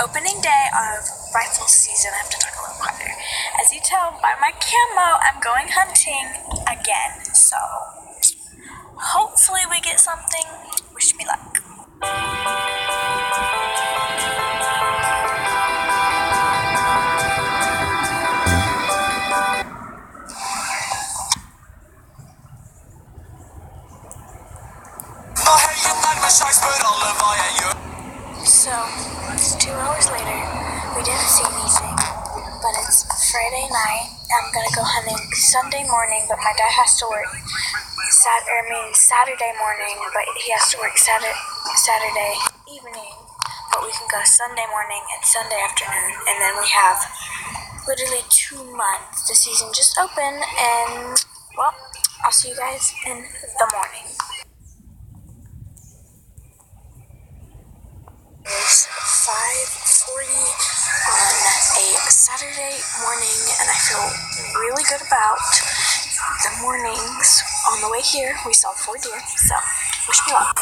Opening day of rifle season. I have to talk a little quieter. As you tell by my camo, I'm going hunting again. So hopefully we get something. Wish me luck. So, it's 2 hours later. We didn't see anything, but it's Friday night. I'm gonna go hunting Sunday morning, but my dad has to work Saturday morning, but he has to work Saturday evening. But we can go Sunday morning and Sunday afternoon, and then we have literally 2 months. The season just opened, and well, I'll see you guys in the morning. It's 5:40 on a Saturday morning, and I feel really good about the mornings. On the way here, we saw 4 deer, so wish me luck.